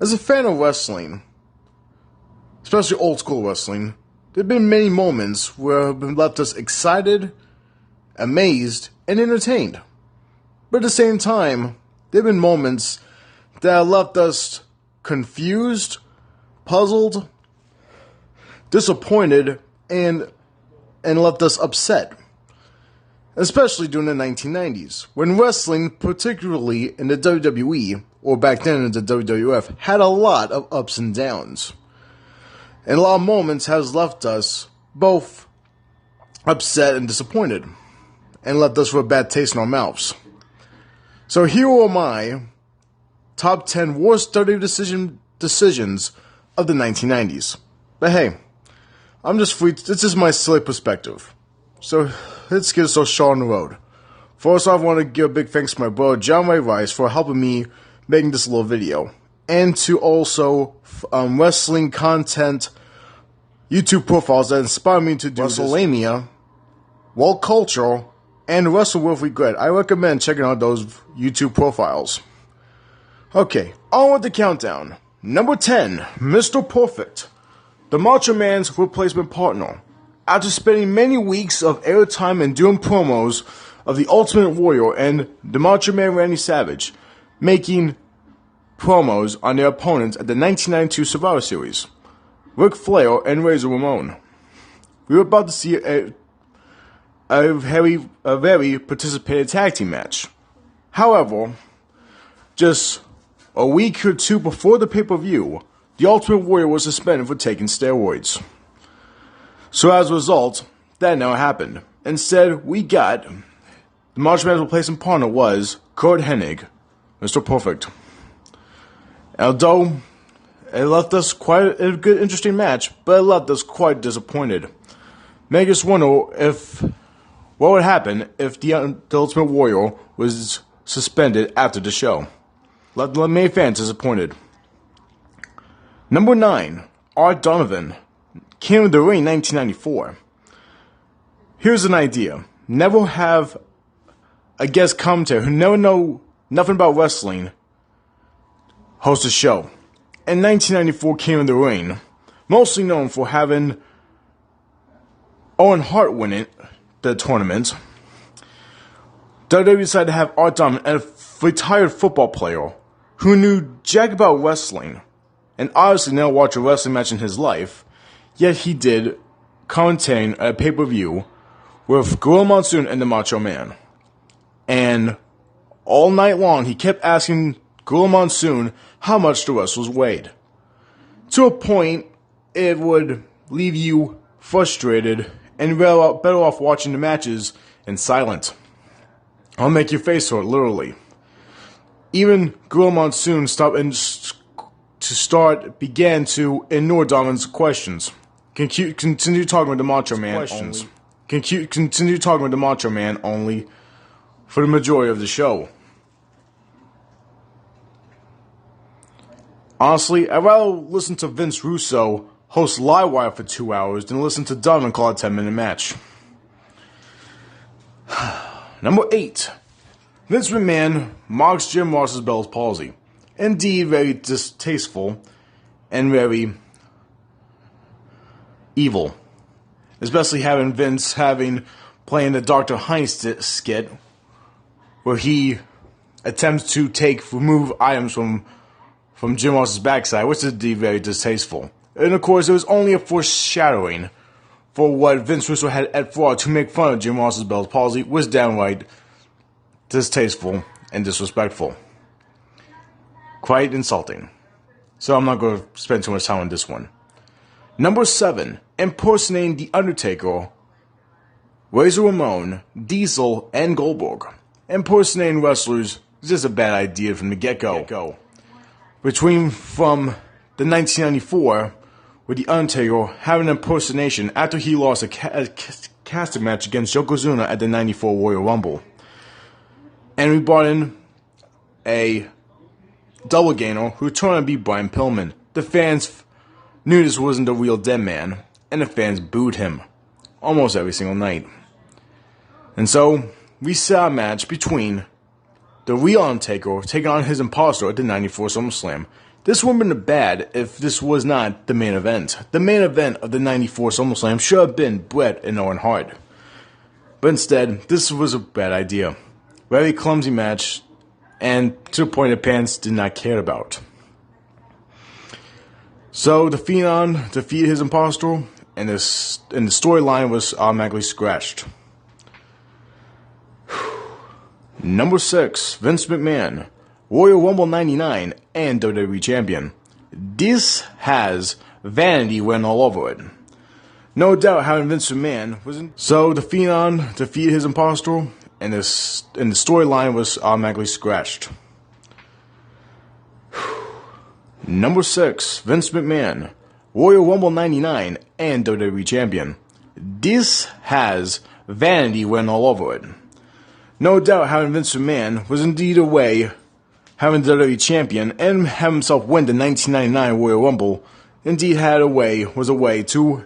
As a fan of wrestling, especially old school wrestling, there have been many moments where have been left us excited, amazed, and entertained. But at the same time, there have been moments that have left us confused, puzzled, disappointed, and left us upset. Especially during the 1990s, when wrestling, particularly in the WWE, or back then in the WWF, had a lot of ups and downs. And a lot of moments has left us both upset and disappointed, and left us with a bad taste in our mouths. So here are my top 10 worst WWE decisions of the 1990s. But hey, I'm just free. This is my silly perspective. So let's get this show on the road. First off, I want to give a big thanks to my brother John Ray Rice for helping me making this little video, and to also wrestling content YouTube profiles that inspire me to do WrestleMania, World Culture, and Wrestle With Regret. I recommend checking out those YouTube profiles. Okay, on with the countdown. Number 10, Mr. Perfect, the Macho Man's replacement partner. After spending many weeks of airtime and doing promos of the Ultimate Warrior and the Macho Man Randy Savage, making promos on their opponents at the 1992 Survivor Series, Ric Flair and Razor Ramon, we were about to see a very participated tag team match. However, just a week or two before the pay-per-view, the Ultimate Warrior was suspended for taking steroids. So as a result, that never happened. Instead, we got the Macho Man's replacement partner was Kurt Hennig, Mr. Perfect. Although it left us quite a good, interesting match, but it left us quite disappointed. Making us wonder what would happen if the Ultimate Warrior was suspended after the show. Left many fans disappointed. Number 9, Art Donovan, King of the Ring 1994. Here's an idea. Never have a guest commentator who never know nothing about wrestling host a show. In 1994 King of the Ring, mostly known for having Owen Hart win it, the tournament, WWE decided to have Art Donovan, a retired football player who knew jack about wrestling, and obviously never watched a wrestling match in his life, yet he did commentating a pay-per-view with Gorilla Monsoon and the Macho Man. And all night long, he kept asking Gorilla Monsoon how much the wrestlers weighed. To a point, it would leave you frustrated and better off watching the matches in silence. I'll make your face hurt, literally. Even Gorilla Monsoon began to ignore Donovan's questions. Continue talking with the Macho Man only. Continue talking with the Macho Man only for the majority of the show. Honestly, I'd rather listen to Vince Russo host Livewire for 2 hours than listen to Donovan call a 10-minute match. Number 8. Vince McMahon mocks Jim Ross's Bell's palsy. Indeed, very distasteful and very evil. Especially having Vince playing the Dr. Heinz skit where he attempts to remove items from Jim Ross's backside, which is indeed very distasteful. And of course, it was only a foreshadowing for what Vince Russo had at Raw to make fun of Jim Ross's Bell's palsy was downright distasteful and disrespectful. Quite insulting. So I'm not going to spend too much time on this one. Number 7, impersonating The Undertaker, Razor Ramon, Diesel, and Goldberg. Impersonating wrestlers is just a bad idea from the get-go. From the 1994, with The Undertaker having an impersonation after he lost a casting match against Yokozuna at the 94 Royal Rumble. And we brought in a double gainer who turned out to be Brian Pillman. The fans knew this wasn't the real Dead Man, and the fans booed him almost every single night. And so, we saw a match between the real Undertaker taking on his imposter at the 94 SummerSlam. This wouldn't have been bad if this was not the main event. The main event of the 94 SummerSlam should have been Bret and Owen Hart. But instead, this was a bad idea. Very clumsy match, and to the point that fans did not care about. So the Phenom defeated his impostor, and the storyline was automatically scratched. Number 6, Vince McMahon, Royal Rumble 99 and WWE Champion. This has vanity written all over it. No doubt having Vince McMahon was in. So the Phenom defeated his impostor, and the storyline was automatically scratched. Number 6, Vince McMahon, Royal Rumble 99 and WWE Champion. This has vanity written all over it. No doubt having Vince McMahon was indeed a way, having the WWE Champion and having himself win the 1999 Royal Rumble, indeed was a way to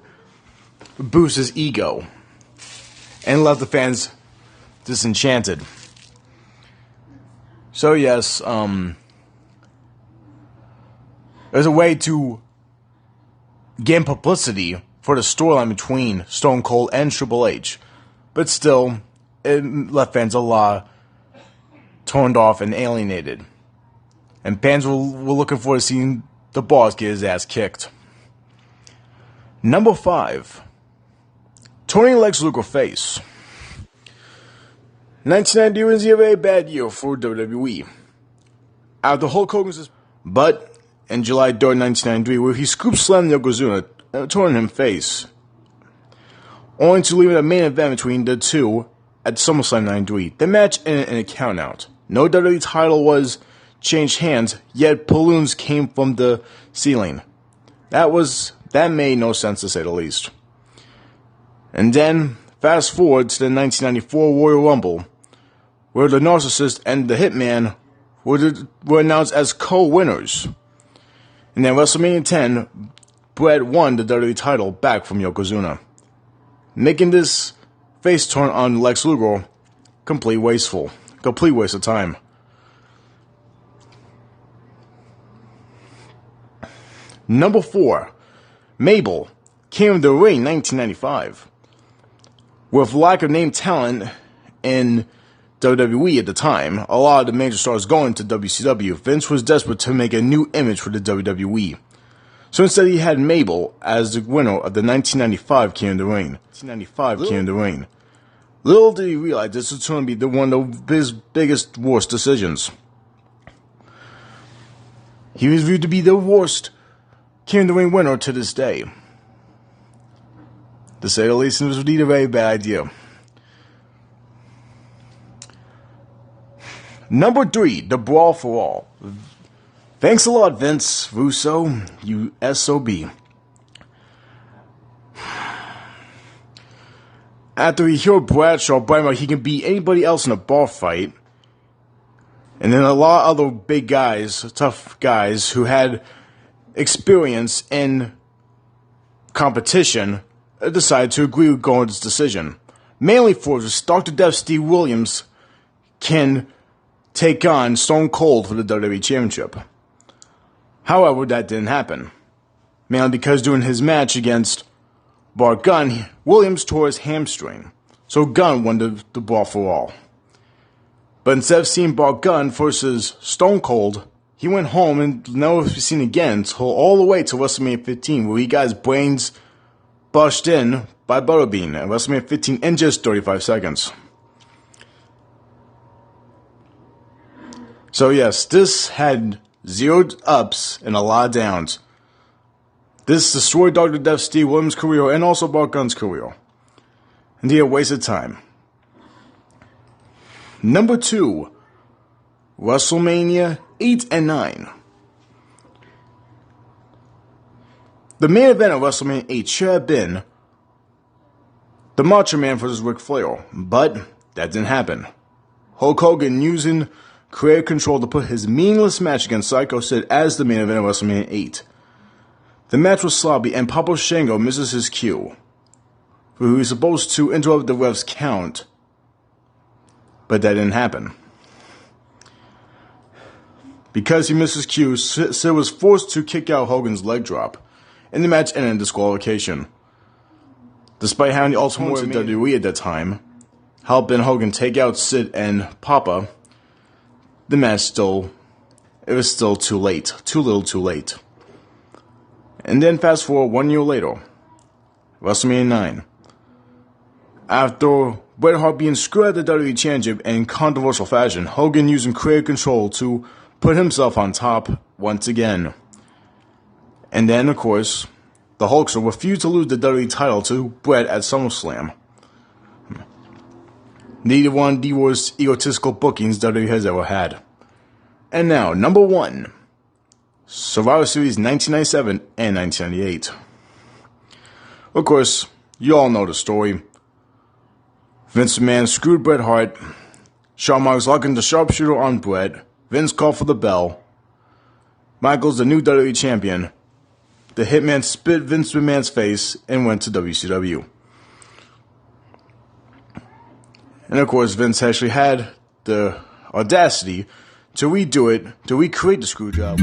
boost his ego and left the fans disenchanted. So yes, there's a way to gain publicity for the storyline between Stone Cold and Triple H, but still, it left fans a lot turned off and alienated. And fans were looking forward to seeing the boss get his ass kicked. Number 5, Tony Lex Luger face. 1990 was a very bad year for WWE. After Hulk Hogan's, but in July 3rd, 1993, where he scoop slammed Yokozuna, turning him face, only to leave a main event between the two at SummerSlam 93. The match ended in a countout. No WWE title was changed hands, yet balloons came from the ceiling. That made no sense, to say the least. And then, fast forward to the 1994 Royal Rumble, where the Narcissist and the Hitman were announced as co-winners. And then WrestleMania 10, Bret won the WWE title back from Yokozuna, making this face turn on Lex Luger complete waste of time. Number 4, Mabel came to the ring 1995. With lack of name talent in WWE at the time, a lot of the major stars going to WCW, Vince was desperate to make a new image for the WWE. So instead he had Mabel as the winner of the 1995 King of the Ring. Little did he realize this was going to be one of his biggest, worst decisions. He was viewed to be the worst King of the Ring winner to this day. To say the least, it was indeed a very bad idea. Number 3, the Brawl for All. Thanks a lot, Vince Russo, you SOB. After he heard Bradshaw bragging about he can beat anybody else in a bar fight, and then a lot of other big guys, tough guys who had experience in competition, decided to agree with going with this decision. Mainly for this, Dr. Death Steve Williams can take on Stone Cold for the WWE Championship. However, that didn't happen. Mainly because during his match against Bart Gunn, Williams tore his hamstring. So Gunn won the Brawl for All. But instead of seeing Bart Gunn versus Stone Cold, he went home and never was seen again until all the way to WrestleMania 15, where he got his brains bushed in by Butterbean at WrestleMania 15 in just 35 seconds. So yes, this had 0 ups and a lot of downs. This destroyed Dr. Death Steve Williams' career and also Bart Gunn's career. Indeed, a waste of time. Number 2, WrestleMania 8 and 9. The main event of WrestleMania 8 should have been the Macho Man versus Ric Flair, but that didn't happen. Hulk Hogan using creative control to put his meaningless match against Psycho Sid as the main event of WrestleMania 8. The match was sloppy and Papa Shango misses his cue, who was supposed to interrupt the ref's count, but that didn't happen. Because he missed his cue, Sid was forced to kick out Hogan's leg drop, and the match ended in disqualification. Despite having the Ultimate Warrior in WWE at that time, helping Hogan take out Sid and Papa, the match it was still too late. Too little too late. And then fast forward 1 year later, WrestleMania 9. After Bret Hart being screwed at the WWE Championship in controversial fashion, Hogan using creative control to put himself on top once again. And then, of course, the Hulkster refused to lose the WWE title to Bret at SummerSlam. Neither one of the worst egotistical bookings WWE has ever had. And now, number 1. Survivor Series 1997 and 1998. Of course, you all know the story. Vince McMahon screwed Bret Hart. Shawn Michaels locking the sharpshooter on Bret. Vince called for the bell. Michaels, the new WWE champion. The Hitman spit Vince McMahon's face and went to WCW. And of course, Vince actually had the audacity to redo it, to recreate the screw job.